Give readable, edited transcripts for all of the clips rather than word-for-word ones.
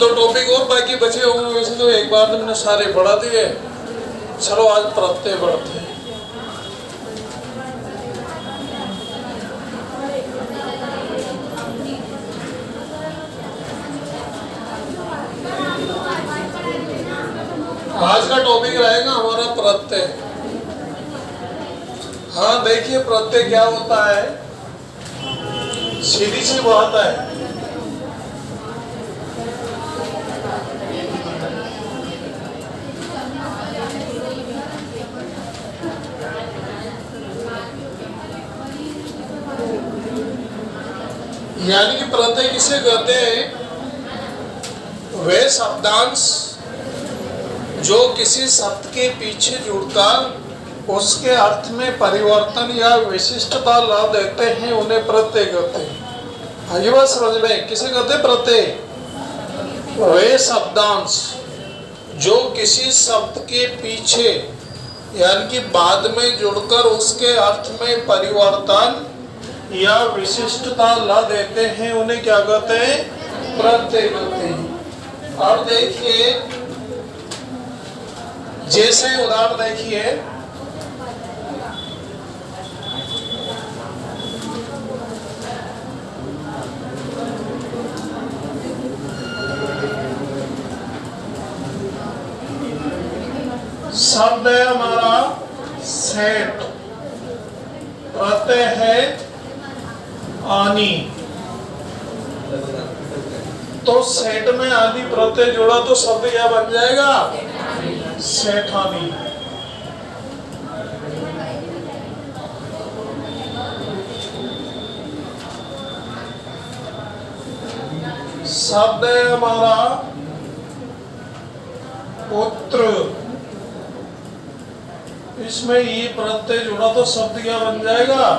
तो टॉपिक और बाकी बचे होंगे, वैसे तो एक बार तुमने सारे पढ़ा दिए। चलो आज प्रत्यय बढ़ते हैं। आज का टॉपिक रहेगा हमारा प्रत्यय। हाँ देखिए, प्रत्यय क्या होता है, सीधी सी बात है। यानी कि प्रत्यय किसे कहते हैं, वे शब्दांश जो किसी शब्द के पीछे जुड़कर उसके अर्थ में परिवर्तन या विशिष्टता ला देते हैं, उन्हें प्रत्यय कहते हैं। ये बात समझ में, किसे कहते हैं प्रत्यय? वे शब्दांश जो किसी शब्द के पीछे यानी कि बाद में जुड़कर उसके अर्थ में परिवर्तन या विशिष्टता ला देते हैं, उन्हें क्या कहते हैं? प्रत्यय कहते हैं। और देखिए, जैसे उदाहरण देखिए, शब्द है हमारा सेठ, प्रत्यय है आनी। तो सेठ में आनी प्रत्यय जोड़ा तो शब्द क्या बन जाएगा? सेठानी। शब्द है हमारा पुत्र, इसमें ये प्रत्यय जोड़ा तो शब्द क्या बन जाएगा?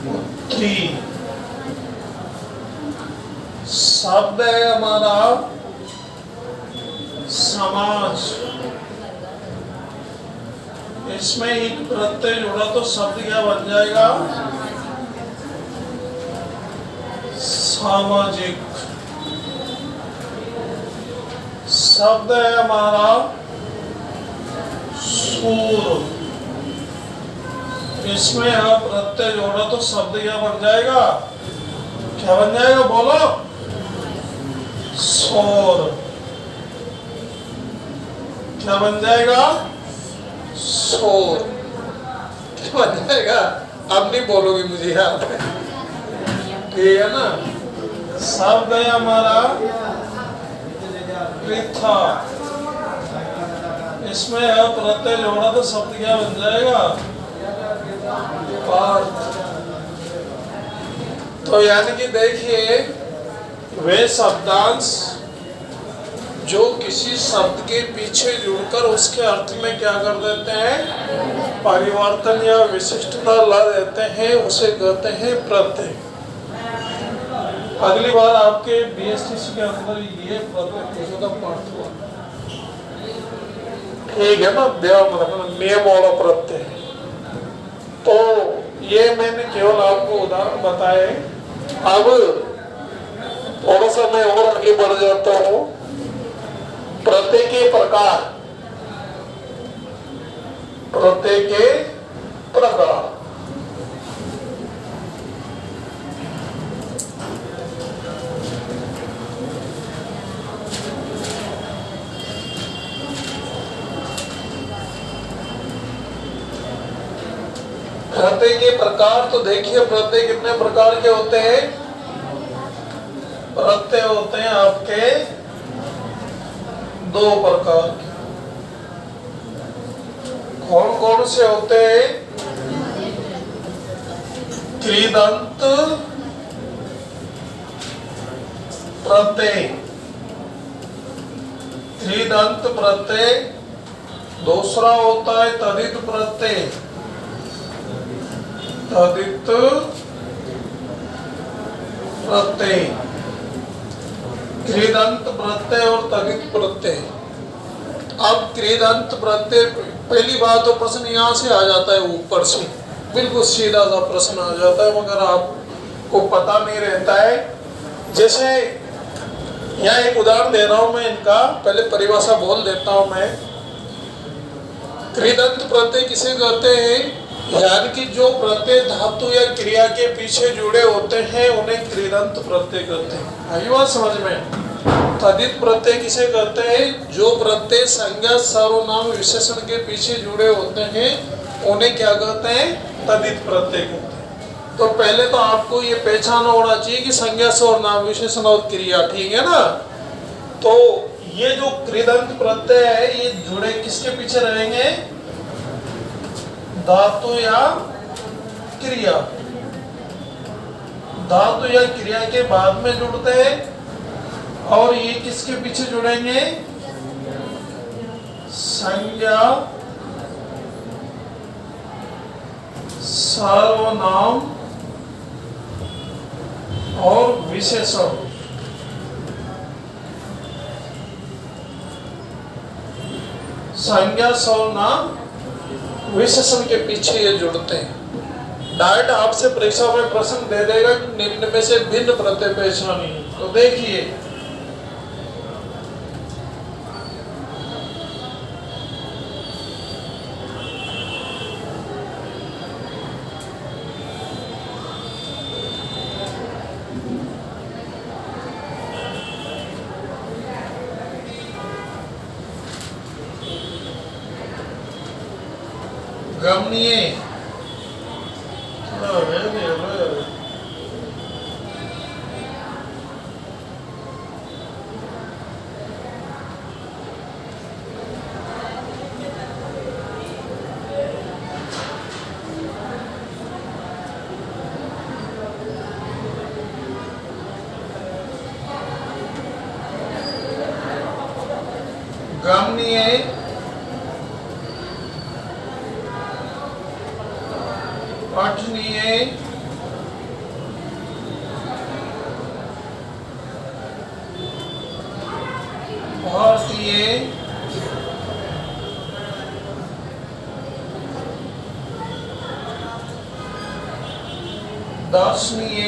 पुत्री। शब्द है हमारा समाज, इसमें एक प्रत्यय जोड़ा तो शब्द क्या बन जाएगा? सामाजिक। शब्द है हमारा सूर, इसमें आप प्रत्यय जोड़ा तो शब्द क्या बन जाएगा? क्या बन जाएगा बोलो? सौर। क्या बन जाएगा? सौर। क्या बन जाएगा? अब नहीं बोलोगे, मुझे याद है, ठीक है ना। शब्द है हमारा पृथा, इसमें आप प्रत्यय जोड़ा तो शब्द क्या बन जाएगा? पार्थ। तो यानी कि देखिए, वे शब्दांश जो किसी शब्द के पीछे जुड़कर उसके अर्थ में क्या कर देते हैं? परिवर्तन या विशिष्टता ला देते हैं, उसे कहते हैं प्रत्यय। अगली बार आपके बीएसटीसी के अंदर ये प्रत्यय का पाठ हुआ, ठीक है ना, ध्यान रखना, नियम वाला प्रत्यय। तो ये मैंने केवल आपको उदाहरण बताए। अब थोड़ा सा मैं और आगे बढ़ जाता हूँ। प्रत्यय के प्रकार, प्रत्यय के प्रकार। प्रत्यय के प्रकार तो देखिए, प्रत्यय कितने प्रकार के होते हैं? प्रत्यय होते हैं आपके दो प्रकार के। कौन कौन से होते हैं? कृदंत प्रत्यय, कृदंत प्रत्यय। दूसरा होता है तदित प्रत्यय, तदित प्रत्यय। कृदंत प्रत्यय और तदित प्रत्यय। अब कृदंत प्रत्यय, पहली बात तो प्रश्न यहाँ से आ जाता है, ऊपर से बिल्कुल सीधा सा प्रश्न आ जाता है, मगर आपको पता नहीं रहता है जैसे यहाँ एक उदाहरण दे रहा हूं मैं इनका, पहले परिभाषा बोल देता हूं मैं। कृदंत प्रत्यय किसे कहते हैं? यानी कि जो प्रत्यय धातु या क्रिया के पीछे जुड़े होते हैं उन्हें कृदंत प्रत्यय कहते हैं। आई बात समझ में? तदित प्रत्यय किसे कहते हैं? जो प्रत्यय संज्ञा सर्वनाम विशेषण के पीछे जुड़े होते हैं उन्हें क्या कहते हैं? तदित प्रत्यय कहते हैं। तो पहले तो आपको ये पहचान होना चाहिए कि संज्ञा सर्वनाम विशेषण और क्रिया, ठीक है ना? तो ये जो कृदंत प्रत्यय है ये जुड़े किसके पीछे रहेंगे? धातु या क्रिया। धातु या क्रिया के बाद में जुड़ते हैं। और ये किसके पीछे जुड़ेंगे? संज्ञा सर्वनाम और विशेषण। संज्ञा सर्वनाम विशेषण के पीछे ये जुड़ते हैं। डायरेक्ट आपसे परीक्षा में प्रश्न दे देगा कि निम्न में से भिन्न प्रत्यय पहचानिए। तो देखिए, गमनीय, गमनीय, पठनीय, भारतीय, दर्शनीय,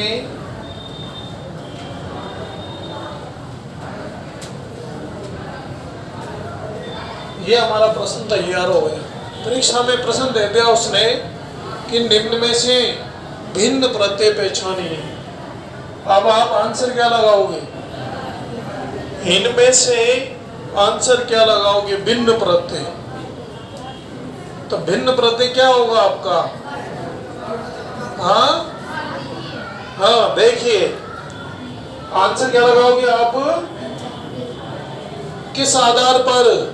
ये हमारा प्रश्न तैयार हो गया। परीक्षा में प्रश्न दे दिया उसने कि निम्न में से भिन्न प्रत्यय पहचानिए। अब आप आंसर क्या लगाओगे? इनमें से आंसर क्या लगाओगे? भिन्न प्रत्यय। तो भिन्न प्रत्यय क्या होगा आपका? हाँ हाँ, देखिए आंसर क्या लगाओगे आप? किस आधार पर?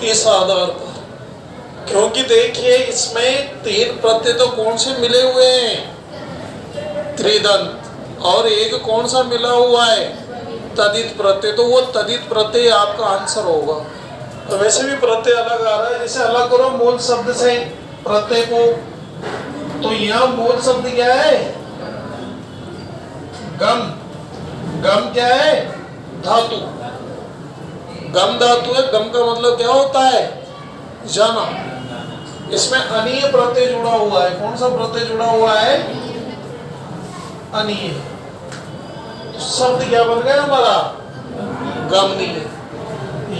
इस आधार पर, क्योंकि देखिए इसमें तीन प्रत्यय तो कौन से मिले हुए हैं? त्रिदंत। और एक कौन सा मिला हुआ है? तदित प्रत्यय। तो वो तदित प्रत्यय आपका आंसर होगा। तो वैसे भी प्रत्यय अलग आ रहा है, जैसे अलग करो मूल शब्द से प्रत्यय को। तो यहाँ मूल शब्द क्या है? गम। गम क्या है? धातु। गम धातु है। गम का मतलब क्या होता है? जाना। इसमें अनीय प्रत्यय जुड़ा हुआ है। कौन सा प्रत्यय जुड़ा हुआ है? अनीय। शब्द क्या बन गया हमारा? गमनीय।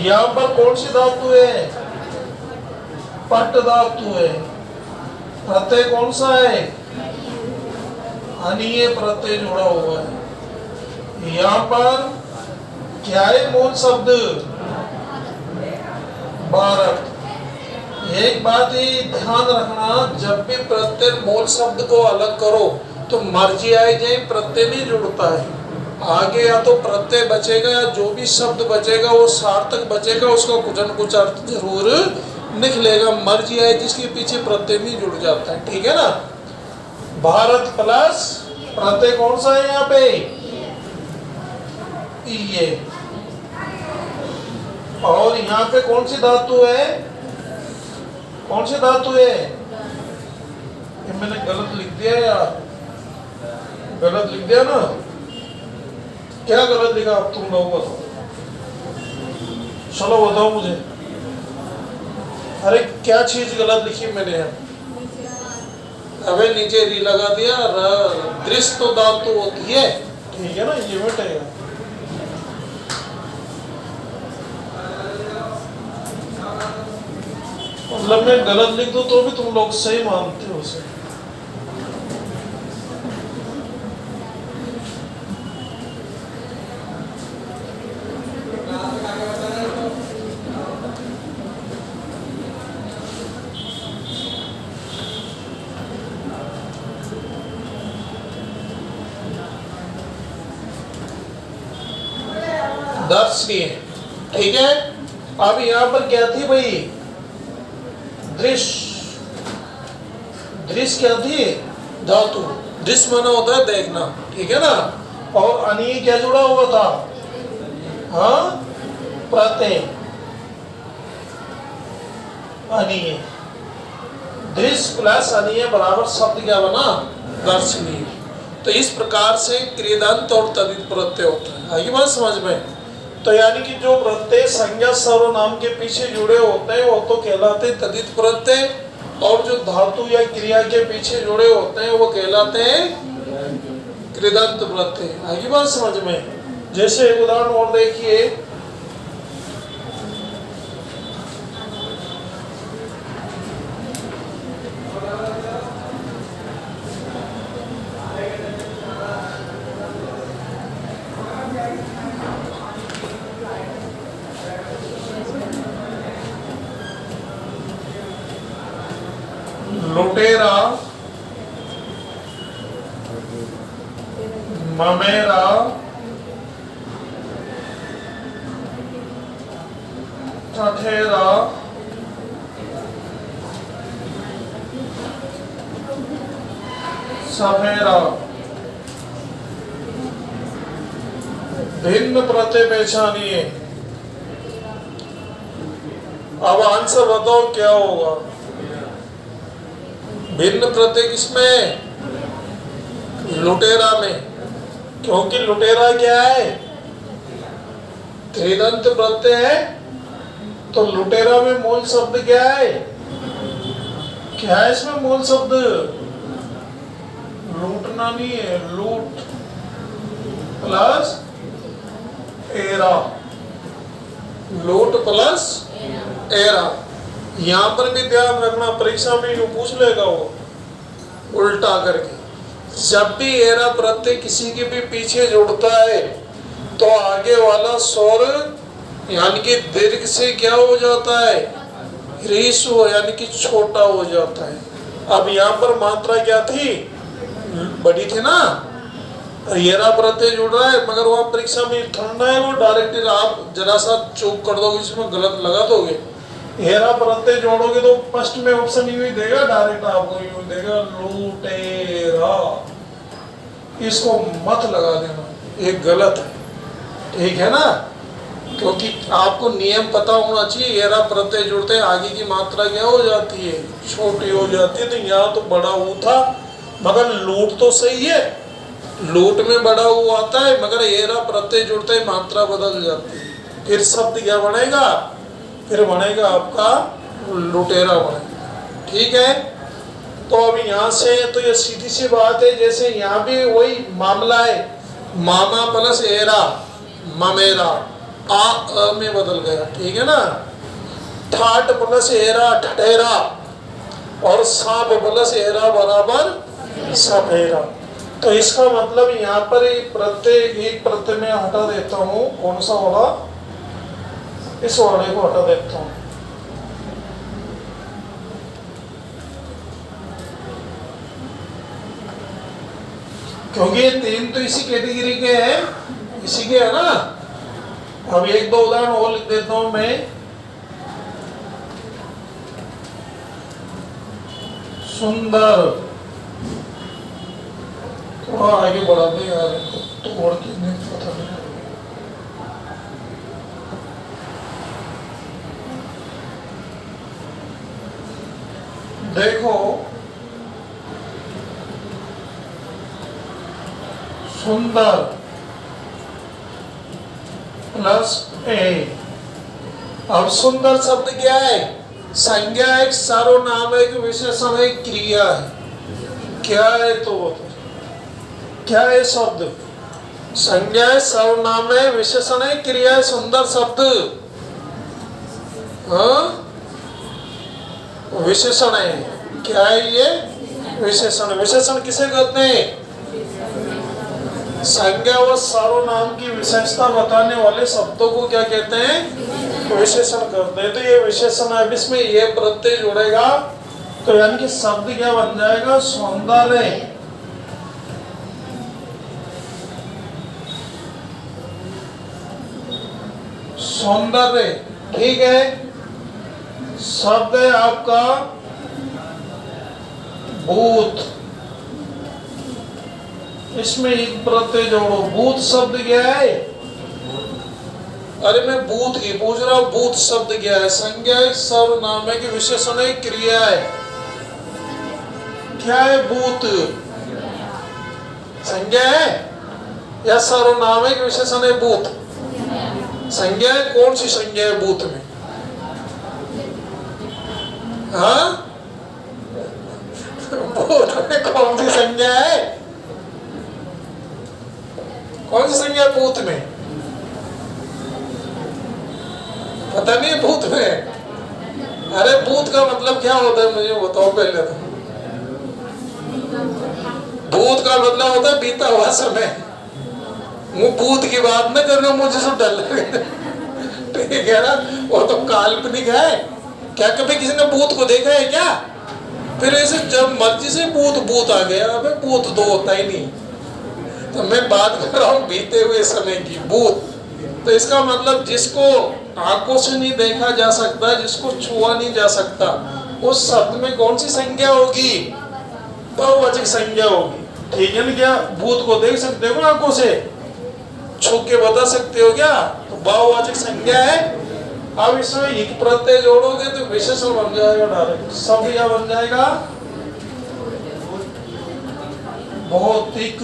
यहाँ पर कौन सी धातु है? पट धातु है। प्रत्यय कौन सा है? अनीय प्रत्यय जुड़ा हुआ है। यहाँ पर क्या है मूल शब्द? भारत। एक बात ही ध्यान रखना, जब भी प्रत्यय मूल शब्द को अलग करो तो मर्जी आई जाए, प्रत्यय नहीं जुड़ता है। आगे या तो प्रत्यय बचेगा या जो भी शब्द बचेगा वो सार्थक बचेगा, उसका कुछ न कुछ अर्थ जरूर निकलेगा। मर्जी आए जिसके पीछे प्रत्यय नहीं जुड़ जाता है, ठीक है ना? भारत प्लस प्रत्यय कौन सा है यहाँ पे? ये। और यहाँ पे कौन सी धातु है? कौन सी धातु है? ये मैंने गलत लिख दिया यार, गलत लिख दिया ना? क्या गलत लिखा अब तुम लोग बताओ? चलो बताओ मुझे। अरे क्या चीज गलत लिखी मैंने? अबे नीचे री लगा दिया। दृष्ट तो धातु होती है, ठीक है ना, ये मिटेगा। मतलब मैं गलत लिख दूं तो भी तुम लोग सही मानते हो उसे। दर्शनीय, ठीक है। अब यहां पर क्या थी भाई, दृश्य, दृश्य क्या थी, धातु। दृश्य माना होता है देखना, ठीक है ना। और अनीय क्या जुड़ा हुआ था, हाँ, प्रत्यय, अनीय। दृश्य प्लस अनीय बराबर शब्द क्या बना, दर्शनीय। तो इस प्रकार से क्रियादंत और तद्धित प्रत्यय होता है। आगे बात समझ में। तो यानी कि जो प्रत्यय संज्ञा सर्वनाम के पीछे जुड़े होते हैं वो तो कहलाते हैं तद्धित प्रत्यय, और जो धातु या क्रिया के पीछे जुड़े होते हैं वो कहलाते हैं क्रियादंत प्रत्यय। आगे बात समझ में। जैसे एक उदाहरण और देखिए, लुटेरा, ममेरा, ठठेरा, सफेरा। भिन्न प्रत्यय पहचानिए। अब आंसर बताओ क्या होगा। भिन्न प्रत्यय किसमें, लुटेरा में, क्योंकि लुटेरा क्या है, क्रियादंत प्रत्यय है। तो लुटेरा में मूल शब्द क्या है, क्या है इसमें मूल शब्द, लूटना नहीं है, लूट प्लस एरा, लूट प्लस एरा। यहां पर भी ध्यान रखना, परीक्षा में यूं पूछ लेगा वो उल्टा करके। जब भी एरा प्रत्यय किसी के भी पीछे जुड़ता है तो आगे वाला स्वर यानी कि दीर्घ से क्या हो जाता है, ह्रीसु यानी कि छोटा हो जाता है। अब यहाँ पर मात्रा क्या थी, बड़ी थी ना, एरा प्रत्यय जुड़ रहा है, मगर वहां परीक्षा में ठंडा है वो डायरेक्ट आप जरा सा चूक कर दोगे, इसमें गलत लगा दोगे। हेरा प्रत्यय जोड़ोगे तो फर्स्ट में ऑप्शन यू देगा, डायरेक्ट आपको यू देगा लूटेरा। इसको मत लगा देना, ये गलत है, ठीक है ना। क्योंकि आपको नियम पता होना चाहिए, हेरा प्रत्यय जुड़ते हैं आगे की मात्रा क्या हो जाती है, छोटी हो जाती है। तो यहाँ तो बड़ा ऊ था, मगर लूट तो सही है, लूट में बड़ा ऊ आता है, मगर हेरा प्रत्यय जुड़ते ही मात्रा बदल जाती है। फिर शब्द क्या बनेगा, फिर बनेगा आपका लुटेरा बनेगा, ठीक है। तो अब यहाँ से तो ये सीधी सी बात है, जैसे यहाँ भी वही मामला है, मामा प्लस एरा, ममेरा, आ में बदल गया, ठीक है ना। ठाट प्लस एरा, ठठेरा, और सांप प्लस एरा बराबर सफेरा। तो इसका मतलब यहाँ पर प्रत्यय, एक प्रत्यय में हटा देता हूँ, कौन सा वाला, इस वाले को हटा देता हूं, क्योंकि ये तीन तो इसी कैटेगरी के हैं, इसी के है ना। अब एक दो उदाहरण और लिख देता हूं मैं। सुंदर, थोड़ा आगे बढ़ा दे यार, तोड़ के नहीं पता नहीं। देखो, सुंदर प्लस ए। अब सुंदर शब्द क्या है, संज्ञा है, सर्वनाम है, विशेषण है, क्रिया है। क्या है तो क्या है शब्द, संज्ञा है, सर्वनाम है, विशेषण है, क्रिया है, सुंदर शब्द। हाँ, विशेषण है। क्या है ये? विशेषण। विशेषण किसे कहते हैं? संज्ञा व सर्वनाम की विशेषता बताने वाले शब्दों को क्या कहते हैं? विशेषण कहते हैं। तो ये विशेषण है, इसमें ये प्रत्यय जुड़ेगा तो यानी कि शब्द क्या बन जाएगा? सौंदर्य। सौंदर्य, ठीक है। शब्द है आपका भूत, इसमें एक प्रत्यय जोड़ो। भूत शब्द क्या है? अरे मैं भूत की पूछ रहा हूं, भूत शब्द क्या है? संज्ञा है, सर्वनाम है कि विशेषण है, क्रिया है? क्या है भूत? संज्ञा है या सर्वनाम है कि विशेषण है? भूत संज्ञा है। कौन सी संज्ञा है भूत में? हाँ, भूत में कौन सी संज्ञा है? कौन सी संज्ञा भूत में? पता नहीं भूत में। अरे भूत का मतलब क्या होता है मुझे बताओ पहले तो। भूत का मतलब होता है बीता हुआ समय। वो भूत की बात न करना, मुझे सब डर लगे। ठीक है ना, वो तो काल्पनिक है। क्या कभी किसी ने भूत को देखा है क्या? फिर ऐसे जब मर्जी से भूत भूत आ गया, अबे भूत तो होता ही नहीं। तो मैं बात कर रहा हूँ बीते हुए समय की, भूत। तो इसका मतलब जिसको आंखों से नहीं देखा जा सकता, जिसको छुआ नहीं जा सकता, उस शब्द में कौन सी संज्ञा होगी? बहुवचन संज्ञा होगी। ठीक है ना? क्या भूत को देख सकते हो आंखों से, छू के बता सकते हो क्या? तो बहुवचन संज्ञा है। अब इसमें एक प्रत्यय जोड़ोगे तो विशेषण बन जाएगा डायरेक्ट। शब्द क्या बन जाएगा? भौतिक।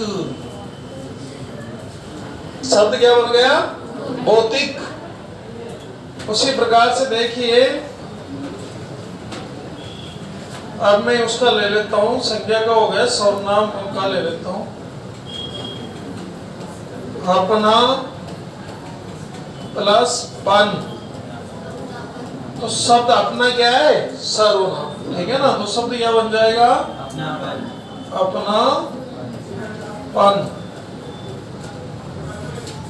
शब्द क्या बन गया? भौतिक। उसी प्रकार से देखिए, अब मैं उसका ले लेता हूं, संज्ञा का हो गया, सर्वनाम का ले लेता हूं। अपना प्लस पन, तो शब्द अपना क्या है? सर्वनाम। ठीक है ना? तो शब्द क्या बन जाएगा? अपना पन।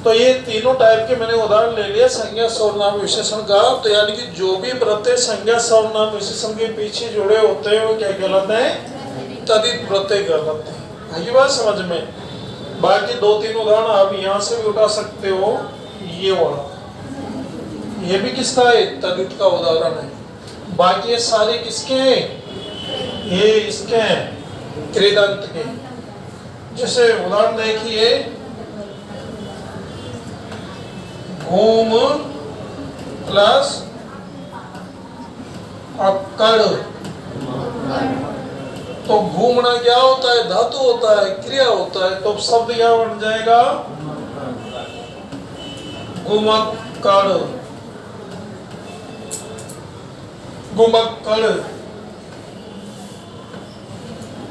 तो ये तीनों टाइप के मैंने उदाहरण ले लिया संज्ञा, सर्वनाम, विशेषण का। तो यानी कि जो भी प्रत्यय संज्ञा, सर्वनाम, विशेषण के पीछे जुड़े होते हैं वो क्या कहलाते हैं? तदित प्रत्यय कहलाते हैं। आई बात समझ में? बाकी दो तीन उदाहरण आप यहाँ से भी उठा सकते हो। ये वाला, ये भी किसका है? तदित का उदाहरण है। बाकी ये सारे किसके हैं? ये इसके हैं, कृदंत के। जैसे उदाहरण देखिए, घूम प्लस अक्कड़। तो घूमना क्या होता है? धातु होता है, क्रिया होता है। तो शब्द क्या बन जाएगा? घुमक्कड़। घुमक्कड़।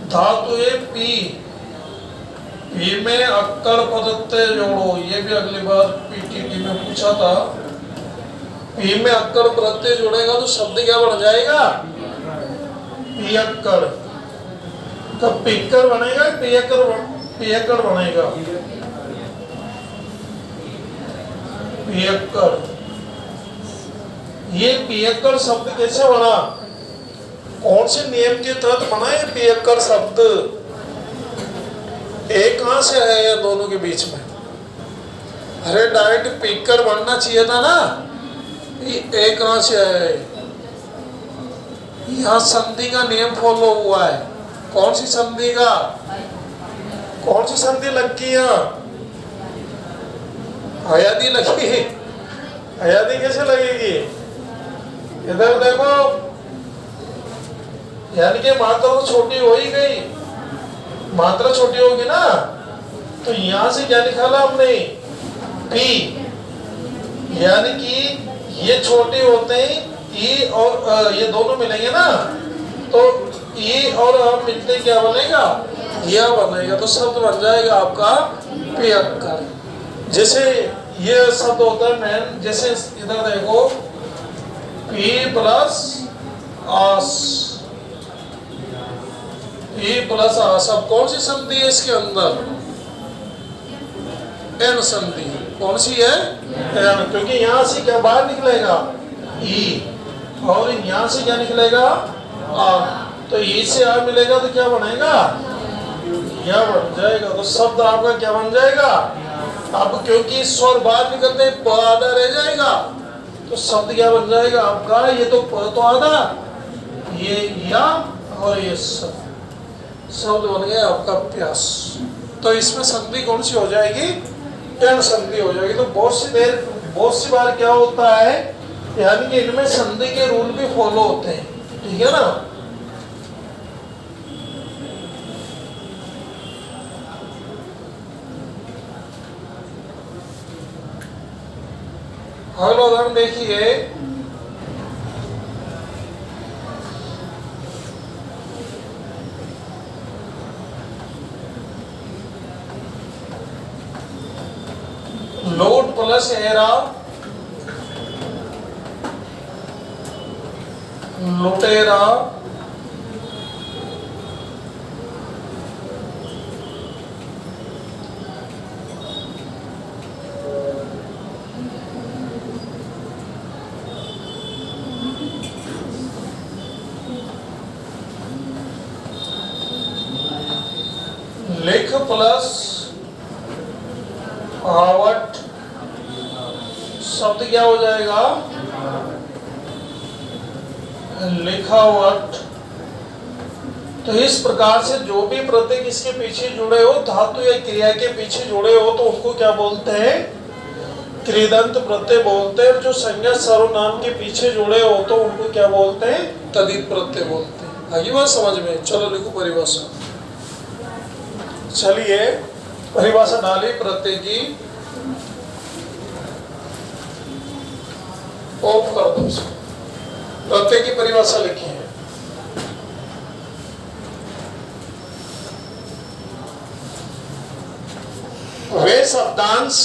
धातु है पी, पी में अक्कड़ प्रत्यय जोड़ो। ये भी अगली बार पीटीटी में पूछा था। पी में अक्कड़ प्रत्यय जोड़ेगा तो शब्द क्या बन जाएगा? पियक्कड़। कब पिक्कर बनेगा? पियक्कड़ बनेगा। पियक्कड़। ये पियक्कड़ शब्द कैसे बना? कौन से नियम के तहत बना है पियक्कड़ शब्द? एक कहां से है या दोनों के बीच में? अरे डायरेक्ट पिक्कर बनना चाहिए था ना। एक कहां से है? यहाँ संधि का नियम फॉलो हुआ है। कौन सी संधि का? कौन सी संधि लगी? हयादी लगी। हयादी कैसे लगेगी? इधर देखो, यानी कि मात्रा तो छोटी हो ही गई। मात्रा छोटी होगी ना, तो यहां से क्या निकाला हमने? पी। यानी कि ये छोटे होते हैं, ई और ये दोनों मिलेंगे ना, तो ई और हम मिलते क्या बनेगा? यह बनेगा। तो शब्द बन जाएगा आपका पियक्कड़। जैसे ये शब्द होता है मैन, जैसे इधर देखो P प्लस आस, P प्लस आस। अब कौन सी संधि है इसके अंदर? एन संधि। कौन सी है? एन, क्योंकि यहां से क्या बाहर निकलेगा? ई, और यहां से क्या निकलेगा? आ। तो ई से आ मिलेगा तो क्या बनेगा? यह बन जाएगा। तो शब्द आपका क्या बन जाएगा? अब क्योंकि स्वर बाहर निकलते प आधा रह जाएगा, तो शब्द क्या बन जाएगा आपका? ये तो प तो आधा, ये या और ये शब्द बन गया आपका प्यास। तो इसमें संधि कौन सी हो जाएगी? एन संधि हो जाएगी। तो बहुत सी बार क्या होता है, यानी कि इनमें संधि के रूल भी फॉलो होते हैं, ठीक है ना। अगला उदाहरण देखिए, लोट प्लस एरा, लुटेरा, लिख प्लस आवट, शब्द क्या हो जाएगा? लिखावट। तो इस प्रकार से जो भी प्रत्यय इसके पीछे जुड़े हो, धातु या क्रिया के पीछे जुड़े हो, तो उनको क्या बोलते हैं? कृदंत प्रत्यय बोलते हैं। जो संज्ञा सर्वनाम के पीछे जुड़े हो तो उनको क्या बोलते हैं? तदित प्रत्यय बोलते हैं। आगे बात समझ में? चलो लिखो परिभाषा। चलिए परिभाषा डाली प्रत्यय की, ऑफ कर दो। प्रत्यय की परिभाषा लिखी है। वे शब्दांश